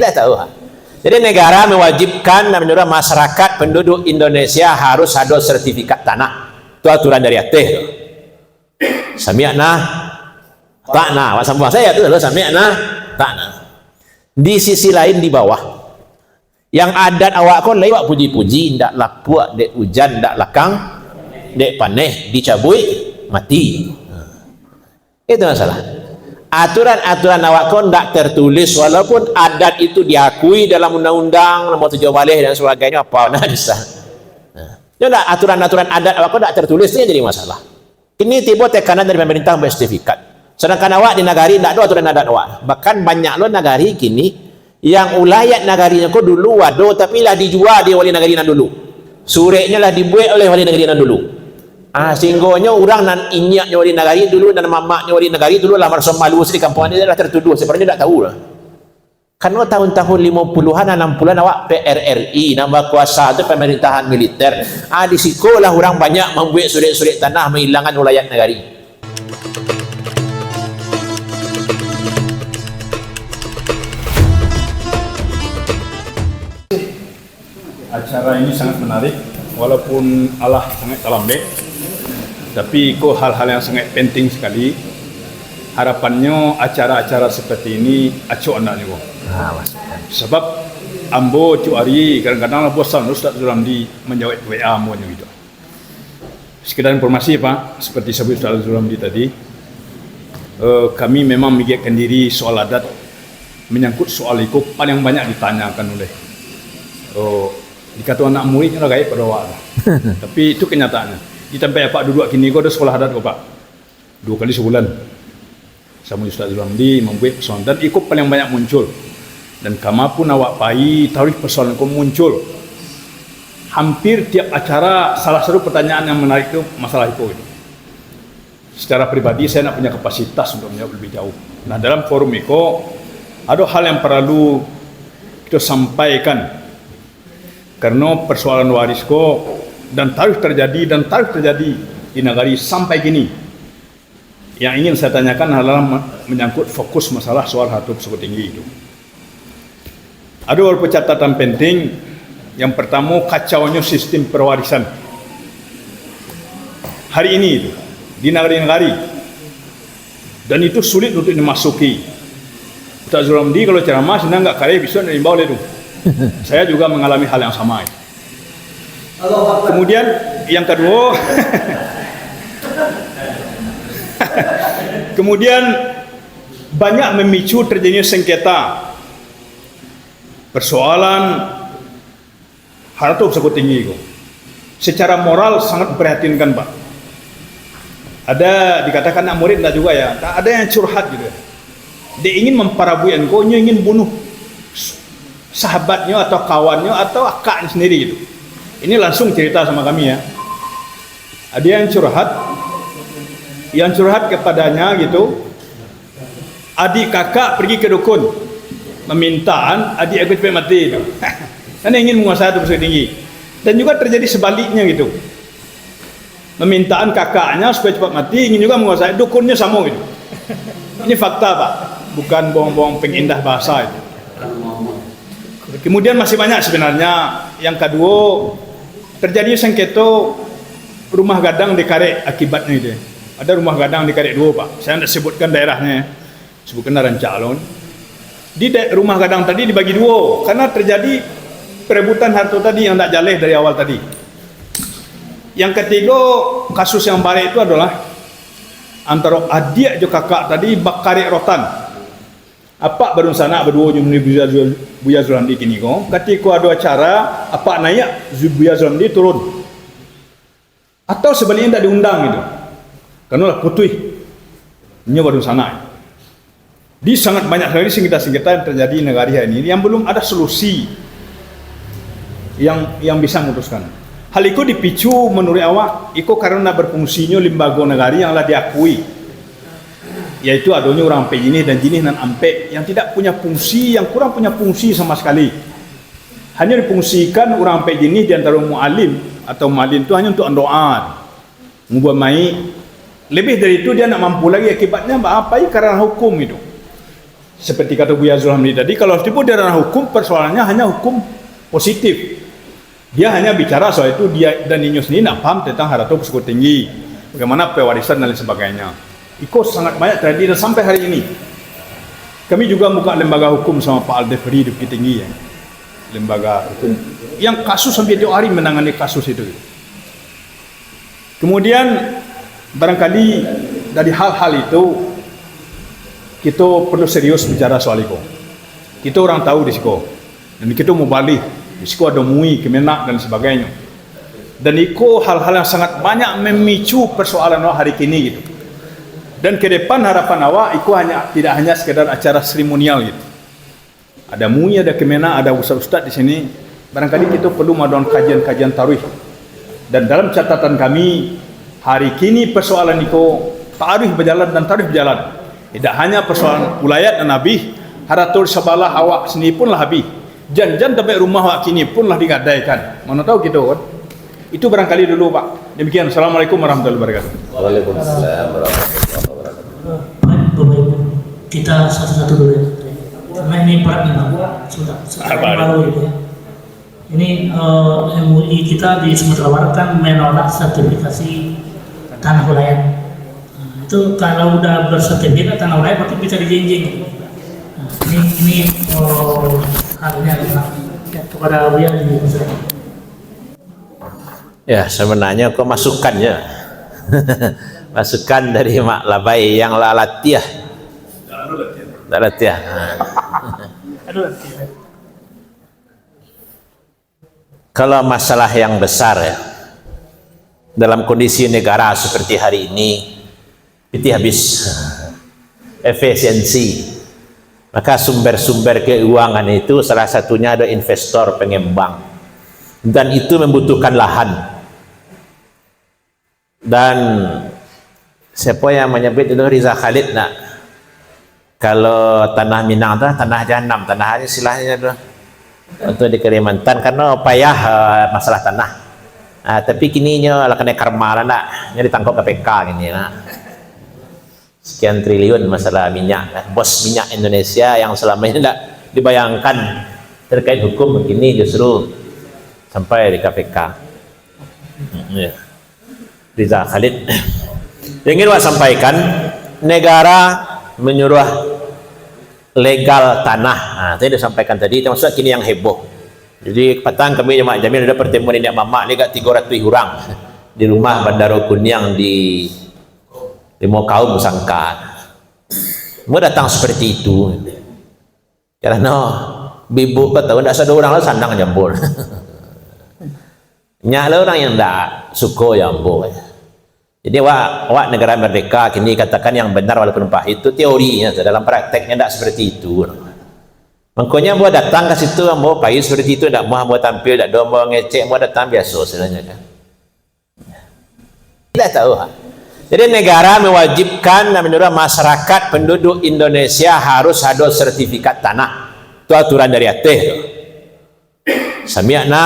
Tidak tahu. Jadi negara mewajibkan dan menyuruh masyarakat penduduk Indonesia harus ada sertifikat tanah. Itu aturan dari ATE. Sami'na ta'na. Wasambung saya itu sami'na ta'na. Di sisi lain di bawah, yang adat awak kon lewat puji-puji, ndak lapuak, dek hujan, ndak lakang, dek paneh, dicabui, mati. Itu masalah. Aturan-aturan awak kon ndak tertulis, walaupun adat itu diakui dalam undang-undang nomor 7 balik dan sebagainya, apa nah bisa. Nah, aturan-aturan adat awak kon ndak tertulis, itu jadi masalah. Ini tiba tekanan dari pemerintah bersertifikat. Sedangkan awak di nagari tidak ada aturan adat awak. Bahkan banyak lo nagari kini yang ulayat nagarinya kok dulu waduh, tapi lah dijual di wali nagari nan dulu. Sureknya lah dibuat oleh wali nagari nan dulu. Singgonya orang nan inyak wali nagari dulu dan mamaknya wali nagari dulu lah merasa malu di kampung ini dah tertuduh. Sebenarnya tidak tahu lah. Karena tahun-tahun 50-an 60-an awak PRRI nambah kuasa itu pemerintahan militer. Di sekolah orang banyak membuat surat-surat tanah menghilangkan ulayat nagari. Acara ini sangat menarik, walaupun Allah sangat lambat, tapi kok hal-hal yang sangat penting sekali. Harapannya acara-acara seperti ini acuh anda juga. Sebab ambo cuari kadang-kadang bosan Ustaz Zulamdi menjawab WA ambonya gitu. Sekedar informasi Pak, seperti sebut Ustaz Zulamdi tadi, kami memang memikirkan diri soal adat, menyangkut soal itu paling banyak ditanyakan oleh dikata anak muridnya lah gaib pada awak. Tapi itu kenyataannya. Di tempat Pak duduk kini kau ada sekolah adat kau Pak 2 kali sebulan sama Ustaz Zulamdi membuat persoalan dan ikut paling banyak muncul. Dan kama pun awak pai tahu persoalan kau muncul. Hampir tiap acara salah satu pertanyaan yang menarik itu masalah itu. Secara pribadi saya nak punya kapasitas untuk menjawab lebih jauh. Nah dalam forum itu ada hal yang perlu kita sampaikan. Karena persoalan warisko dan tarikh terjadi di negari sampai gini. Yang ingin saya tanyakan adalah menyangkut fokus masalah soal Hatub Suku Tinggi itu. Ada beberapa catatan penting. Yang pertama, kacaunya sistem perwarisan hari ini itu di negari-negari, dan itu sulit untuk dimasuki. Ustaz Zulamdi kalau ceramah senang nggak kali bisa diimbau itu. Saya juga mengalami hal yang sama. Kemudian yang kedua, kemudian banyak memicu terjadinya sengketa persoalan Hatub Suku Tinggi itu. Secara moral sangat memprihatinkan Pak. Ada dikatakan anak murid enggak juga ya, ada yang curhat gitu. Dia ingin memparabui engkaunya, ingin bunuh sahabatnya atau kawannya atau akaknya sendiri gitu. Ini langsung cerita sama kami ya. Ada yang curhat kepadanya gitu. Adik kakak pergi ke dukun memintaan adik aku cepat mati itu. Karena ingin menguasai Hatub Suku Tinggi. Dan juga terjadi sebaliknya gitu. Memintaan kakaknya supaya cepat mati, ingin juga menguasai, dukunnya sama gitu. Ini fakta Pak, bukan bohong-bohong pengindah bahasa itu. Kemudian masih banyak sebenarnya. Yang kedua, terjadi sengketa rumah gadang di Karek akibatnya itu. Ada rumah gadang di Karek 2 Pak. Saya tidak sebutkan daerahnya, sebutkan Rancalon. Di rumah gadang tadi dibagi 2 karena terjadi perebutan harta tadi yang tidak jaleh dari awal tadi. Yang ketiga, kasus yang balik itu adalah antara adik dan kakak tadi bakari rotan. Apa baru sana berdua jumlah Buya Zulamdi kini ko. Ketika ada acara, apa naik Buya Zulamdi turun. Atau sebaliknya tidak diundang itu. Karena putih. Ini baru sana. Di sangat banyak sekali sengketa-sengketa yang terjadi di negara ini yang belum ada solusi yang bisa memutuskan. Hal itu dipicu menurut awak itu karena berfungsinya lembaga negara yang telah diakui, yaitu adanya orang ampe jinih dan jinih dan ampe yang tidak punya fungsi, yang kurang punya fungsi sama sekali. Hanya difungsikan orang ampe jinih di antara mu'alim atau mu'alim itu hanya untuk doa, membuat mai. Lebih dari itu dia nak mampu lagi, akibatnya apa? Karena hukum itu. seperti kata Buya Zulhamdi tadi, kalau tipu di ranah hukum, persoalannya hanya hukum positif. Dia hanya bicara soal itu, dia dan Ninyo sendiri nak paham tentang harato bersiko tinggi, bagaimana pewarisan dan lain sebagainya. Itu sangat banyak terjadi dan sampai hari ini. Kami juga buka lembaga hukum sama Pak Aldefri di Bukit Tinggi, ya. Lembaga hukum yang kasus sampai 2 hari menangani kasus itu. Kemudian barangkali dari hal-hal itu kita perlu serius bicara soal itu. Kita orang tahu di siko, dan kita mau balik di siko ada MUI, Kemenak dan sebagainya. Dan itu hal-hal yang sangat banyak memicu persoalan hari kini gitu. Dan ke depan harapan awak itu tidak hanya sekedar acara seremonial gitu. Ada MUI, ada Kemenak, ada ustaz-ustaz di sini. Barangkali kita perlu melakukan kajian-kajian tarikh. Dan dalam catatan kami, hari kini persoalan itu tarikh berjalan dan tarikh berjalan. Tidak hanya persoalan wilayah dan habis, haratul sebalah awak sendiri pun lah habis. Jan-jan sampai rumah awak kini pun lah digadaikan. Mana tahu kita kan? Itu barangkali dulu Pak. Demikian. Assalamualaikum warahmatullahi wabarakatuh. Waalaikumsalam warahmatullahi wabarakatuh. Baik, kita satu-satu dulu ya. Karena ini berat nih Bang. Sudah baru gitu ya. Ini MUI kita di Sumatera Barat kan menolak sertifikasi tanah wilayah. Nah, itu kalau udah bersertifikat tanah wilayah berarti bisa dijenjing. Nah, ini halnya kepada Buya ini. Ya, sebenarnya kok masukannya. Masukan dari Mak Labai yang latiah. Latiah. Kalau masalah yang besar ya, dalam kondisi negara seperti hari ini, itu habis efisiensi. Maka sumber-sumber keuangan itu salah satunya ada investor pengembang, dan itu membutuhkan lahan. Dan siapa yang menyebut itu Riza Khalid nak? Kalau tanah Minang tu tanah jahanam, tanah aja silahnya tu untuk di Kalimantan karena payah masalah tanah. Tapi kininya lah kena karma lah nak, nya ditangkap KPK gini nak. Sekian triliun masalah minyak, bos minyak Indonesia yang selama ini tidak dibayangkan terkait hukum begini justru sampai di KPK. Ya. Riza Khalid. Yang ingin saya sampaikan, negara menyuruh legal tanah. Tadi disampaikan tadi, termasuk kini yang heboh. Jadi petang kami Jemaah Jamil ada pertemuan ini Mamak ni kat 300 orang di rumah Bandara Kuniang di Limo Kaum Sangka. Mau datang seperti itu. Karena bibu kata tidak ada orang lah sandang jambul. Nyala orang yang tidak suka jambul. Jadi awak negara merdeka kini katakan yang benar walaupun pahit itu teorinya, dalam prakteknya tidak seperti itu. Makanya mau datang ke situ mau pahit seperti itu, tidak mau tampil, tidak mau ngecek, mau datang biasa sebenarnya kan. Tidak tahu. Jadi negara mewajibkan dan menurut masyarakat penduduk Indonesia harus ada sertifikat tanah. Itu aturan dari atas. Sami'na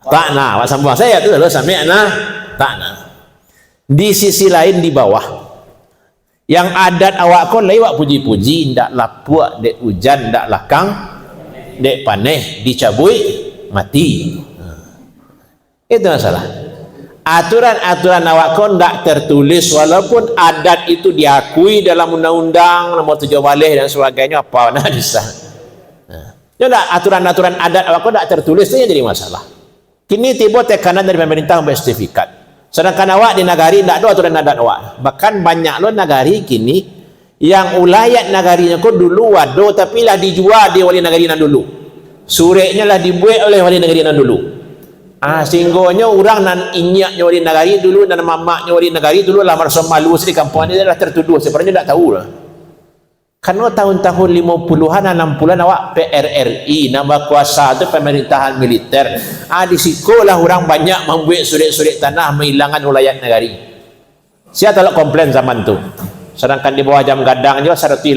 ta'na. Awak sambung saya itu adalah sami'na ta'na. Di sisi lain di bawah yang adat awak kon lewat puji-puji ndak lapuak dek hujan ndak lakang dek paneh dicabui mati. Itu masalah. Aturan-aturan awak kon ndak tertulis walaupun adat itu diakui dalam undang-undang nomor 7 Walih dan sebagainya apa nah bisa. Nah, aturan-aturan adat awak kon ndak tertulis itu jadi masalah. Kini tiba tekanan dari pemerintah untuk sertifikat. Sedangkan awak di nagari tidak ada aturan adat awak. Bahkan banyak lo nagari kini yang ulayat nagarinya kok dulu wado tapi lah dijual di wali nagari nan dulu. Sureknya lah dibuat oleh wali nagari nan dulu. Sehingga orang nan inyaknya wali nagari dulu dan mamaknya wali nagari dulu lah merasa malu di kampung ini dah tertuduh. Sebenarnya tidak tahu lah. Karena tahun-tahun 50-an 60-an awak PRRI nama kuasa itu pemerintahan militer. Di sikolah orang banyak membuat surat-surat tanah menghilangkan wilayah negari. Saya telah komplain zaman tu. Sedangkan di bawah jam gadang juga 186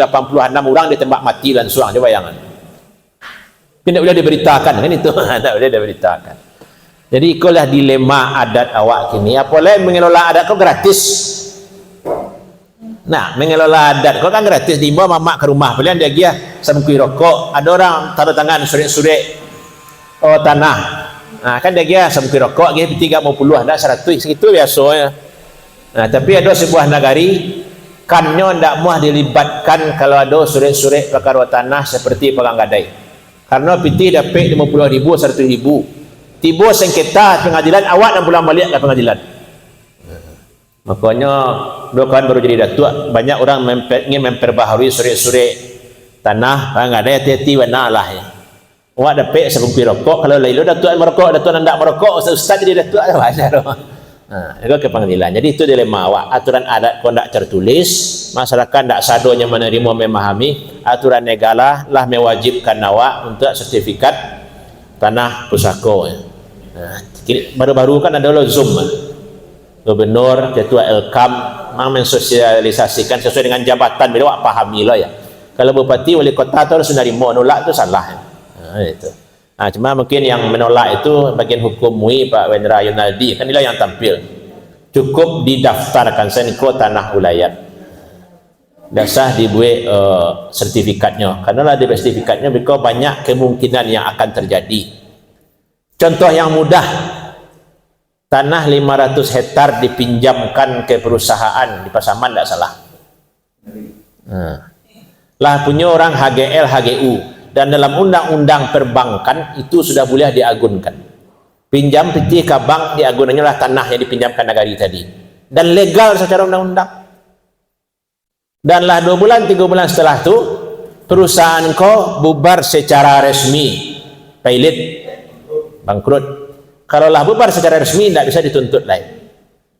orang ditembak mati langsung aja bayangan. Tidak boleh diberitakan kan itu, tidak boleh diberitakan. Jadi itulah dilema adat awak kini. Apalagi mengelola adat kau gratis. Nah, mengelola adat. Kau kan gratis di bawah mamak ke rumah. Pilihan dia gia sampai rokok. Ada orang taruh tangan surik-surik tanah. Nah, kan dia gia sampai rokok gia 30 ada 100 segitu biasa ya. Nah, tapi ada sebuah nagari kannya ndak muah dilibatkan kalau ada surik-surik perkara tanah seperti perang gadai. Karena piti dapat 50.000 100.000. Tiba sengketa pengadilan awak dan pulang balik ke pengadilan. Makanya dokan baru jadi datuk, banyak orang ingin memperbaharui surik-surik tanah, nggak ada hati-hati warna lah ya. Awak dapat sebungkus rokok, kalau lain datuk merokok, datuk tidak merokok, ustaz jadi datuk ada wajar. Itu ke pengadilan. Jadi itu dilema awak. Aturan adat kau tidak tertulis, masyarakat tidak sadonya menerima memahami. Aturan negara lah mewajibkan awak untuk sertifikat tanah pusaka. Baru-baru kan ada Zoom. Gubernur, ketua Elkam mensosialisasikan sesuai dengan jabatan bila awak pahami lah ya. Kalau bupati, wali kota tu harus menerima, nolak tu salah. Itu. Cuma mungkin yang menolak itu bagian hukum MUI Pak Wendra Yunaldi, kan dia yang tampil. Cukup didaftarkan senko tanah ulayat. Dasar dibuat sertifikatnya. Karena lah dibuat sertifikatnya, because banyak kemungkinan yang akan terjadi. Contoh yang mudah. Tanah 500 hektar dipinjamkan ke perusahaan di Pasaman, tidak salah. Lah punya orang HGL, HGU, dan dalam undang-undang perbankan itu sudah boleh diagunkan. Pinjam piti ke bank, diagunannya lah tanah yang dipinjamkan negari tadi. Dan legal secara undang-undang. Dan lah 2 bulan, 3 bulan setelah itu, perusahaan kau bubar secara resmi, pailit, bangkrut. Kalau lah bubar secara resmi tidak bisa dituntut lain.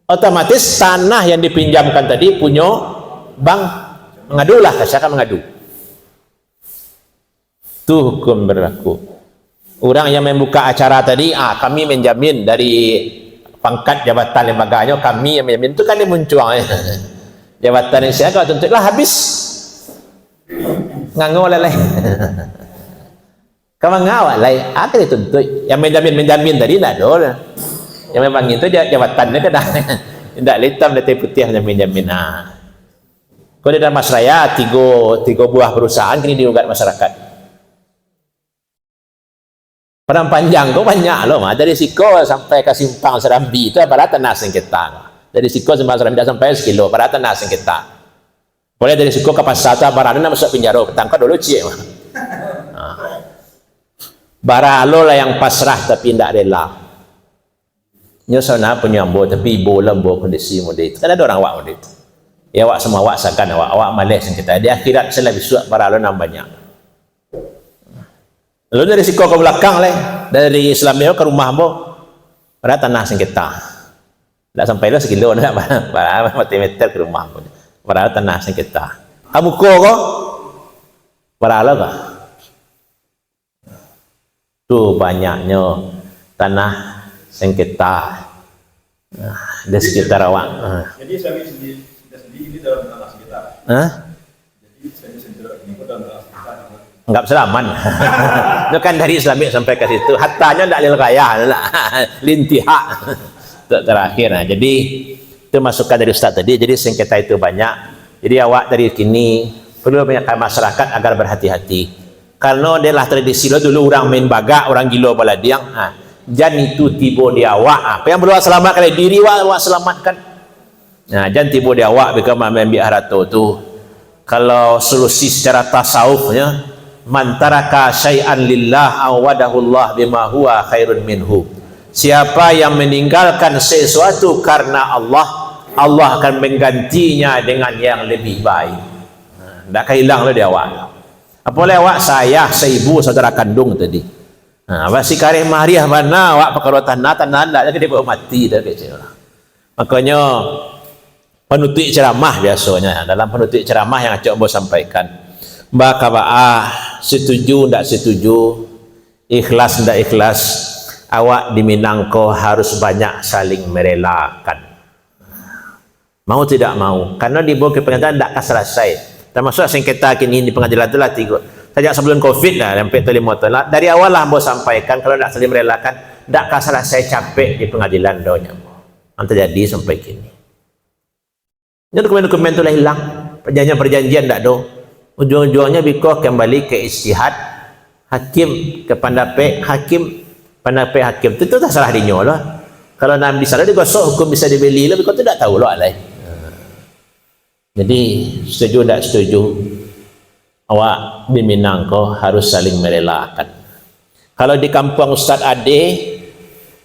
Otomatis tanah yang dipinjamkan tadi punya bank mengadulah, kasihkan mengadu. Itu hukum berlaku. Orang yang membuka acara tadi, kami menjamin dari pangkat jabatan lembaganya, kami yang menjamin, itu kan dia muncul. Jabatan yang saya kalau tuntutlah habis. Nganggo leleh. Kamu ngawal lain, akan dituntut. Yang menjamin tadi tidak ada. Yang memang itu jabatannya kadang tidak hitam, tidak putih hanya menjamin. Kalau di dalam Masraya tiga buah perusahaan kini digugat masyarakat. Padang panjang kau banyak loh, dari Siko sampai ke Simpang Serambi itu ibarat tanah sengketa. Dari Siko Simpang Serambi sampai sekilo, ibarat tanah sengketa. Boleh dari Siko ke Pasar Barana masuk penjara, ketangkap dulu cik. Baralo lah yang pasrah tapi tidak rela. Nyosona penyambo tapi ibu lembo kondisi model itu. Kan ada orang awak model itu. Ya awak semua awak sakan awak malas yang kita. Di akhirat saya lebih suat baralo nambahnya. Lalu dari Siko ke belakang lah, dari Islamia ke rumah bo, pada tanah sengketa. Tidak sampai lah sekilo, tidak berapa meter ke rumah bo. Pada tanah sengketa. Kamu kok? Baralo kah? Itu banyaknya tanah sengketa di sekitar awak. Jadi saya sendiri ini dalam tanah sekitar. Jadi saya sendiri ini dalam tanah sekitar. Enggak selaman. Itu kan dari Islamik sampai ke situ. Hatanya tidak lil kaya, lintihak. Terakhir. Jadi itu masukan dari Ustaz tadi. Jadi sengketa itu banyak. Jadi awak dari kini perlu menyatakan masyarakat agar berhati-hati. Karena dia lah tradisi lo dulu orang main bagak, orang gila baladiang. Jangan itu tiba di awak. Apa yang berdoa selamat kali diri awak selamatkan. Jangan tiba di awak bika main biarato tu. Kalau solusi secara tasawufnya, man taraka syai'an lillah awadahullah bima huwa khairun minhu. Siapa yang meninggalkan sesuatu karena Allah, Allah akan menggantinya dengan yang lebih baik. Tak kehilang lo di awak. Apalagi awak saya, seibu, saudara kandung tadi. Awak si kareh mariah mana awak perkara tanah dah jadi mati dah kecil. Makanya penutup ceramah biasanya dalam penutup ceramah yang Acok Bo sampaikan. Mbak Kaba'ah setuju ndak setuju, ikhlas ndak ikhlas, awak di Minangko harus banyak saling merelakan. Mau tidak mau, karena di bawah pengadilan tidak akan selesai. Termasuk sengketa kini di pengadilan itulah tiga. Sejak sebelum COVID dah sampai 5 tahun. Dari awal lah Bo sampaikan kalau tidak saling merelakan, tidak akan selesai capek di pengadilan doanya. Yang terjadi sampai kini. Ini dokumen-dokumen tu lah hilang. Perjanjian-perjanjian tak ada. Ujung-ujungnya biko kembali ke ijtihad hakim ke pandapek hakim, pandapek hakim. Itu tak salah dinyo lah. Kalau nak bisa dia gosok hukum bisa dibeli lah, biko tu tak tahu lah alai. Jadi setuju tak setuju? Awak di Minang kau harus saling merelakan. Kalau di kampung Ustaz Ade,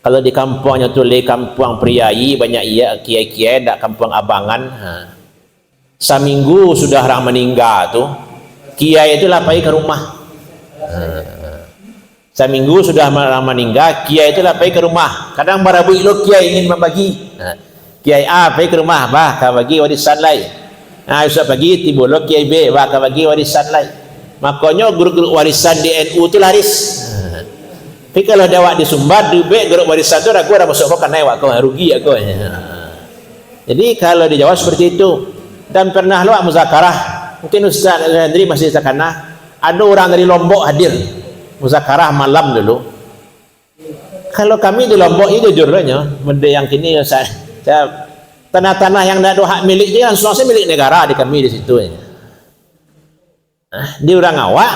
kalau di kampungnya tu le kampung priai banyak iya kiai-kiai, dak kampung abangan. Seminggu sudah orang meninggal tu, kiai itu lah pergi ke rumah. Seminggu sudah orang meninggal, kiai itu lah pergi ke rumah. Kadang barabu ilo kiai ingin membagi. Kiai A pergi ke rumah, bah kau bagi warisan lain. Usah pagi timbul kiai B, bah kau bagi warisan lain. Makanya guru-guru warisan di NU tu laris. Tapi kalau dia awak disumbat, di B guru warisan tu ragu dah masuk kau kena awak kau rugi aku. Jadi kalau di Jawa seperti itu. Dan pernah luak muzakarah, mungkin Ustaz Hendri masih sakana, ada orang dari Lombok hadir muzakarah malam dulu. Kalau kami di Lombok itu jujurnya, benda yang kini saya tanah-tanah yang tidak ada hak milik dia langsung saya milik negara di kami di situ. Di orang awak,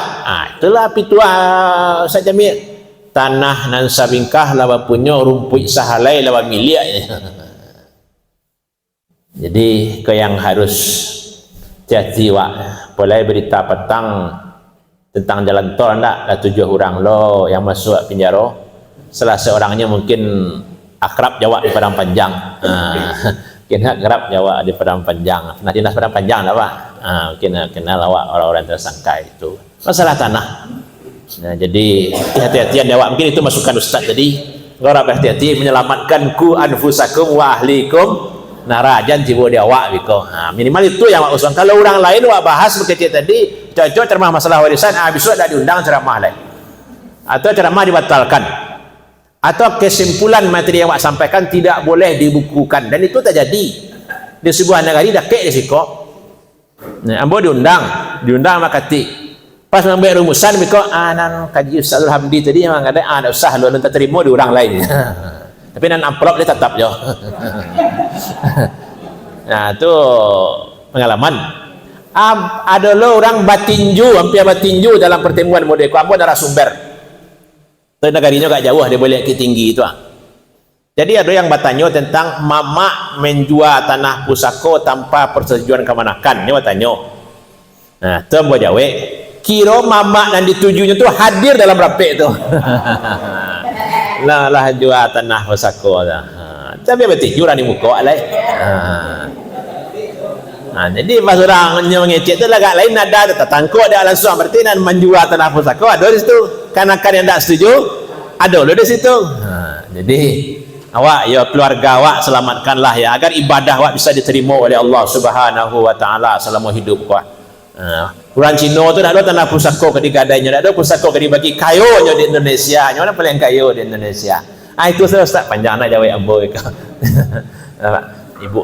itulah pitua saja milik tanah nan sabingkah lawa punya rumput sahalai lawa milik. Jadi kau yang harus hati-hati wak. Boleh berita petang tentang jalan tol ndak? Ada 7 orang lo yang masuk penjara. Salah seorangnya mungkin akrab Jawa di Padang Panjang. Mungkin akrab Jawa di Padang Panjang. Nah, dinas Padang Panjang lah Pak. Mungkin kenal awak orang-orang tersangka itu. Masalah tanah. Nah, jadi hati-hatian Jawa. Mungkin itu masukan Ustaz tadi. Kau harap hati-hati menyelamatkan ku anfusakum wa ahlikum narajan jiwa dia awak biko. Minimal itu yang awak usul. Kalau orang lain awak bahas seperti tadi, cocok ceramah masalah warisan, besok tak diundang ceramah lain. Atau ceramah dibatalkan. Atau kesimpulan materi yang awak sampaikan tidak boleh dibukukan, dan itu terjadi di sebuah negara dah kek risiko. Ambo diundang makati. Pas membuat rumusan biko, nan kaji Ustaz Hamdi tadi memang ada usah lu nanti terima di orang lain. Tapi nan amplop dia tetap jo. Nah itu pengalaman. Ada lo orang batinju, hampir batinju dalam pertemuan model kamu darah sumber. Itu negarinya gak jauh, dia boleh ke tinggi itu. Jadi ada yang bertanya tentang mama menjual tanah pusako tanpa persetujuan kemanakan. Ini bertanya. Nah, itu buat jawab. Kira mama dan ditujunya itu hadir dalam rapek itu. lah jual tanah pusako lah. Tapi betul juran di muka alai. Jadi pas orang mengecek tu agak lain ada tertangkuk dia langsung berarti nan menjual tanah pusako ada di situ. Kanak-kanak yang tak setuju ada lo di situ. Jadi awak ya keluarga awak selamatkanlah ya agar ibadah awak bisa diterima oleh Allah Subhanahu wa taala selama hidup awak. Orang Cina tu dah ada tanah pusako ketika adanya, dah ada pusako ketika bagi kayonya di Indonesia. Mana paling kayo di Indonesia? Itu Ustaz panjang nak jawab ambo. Ibu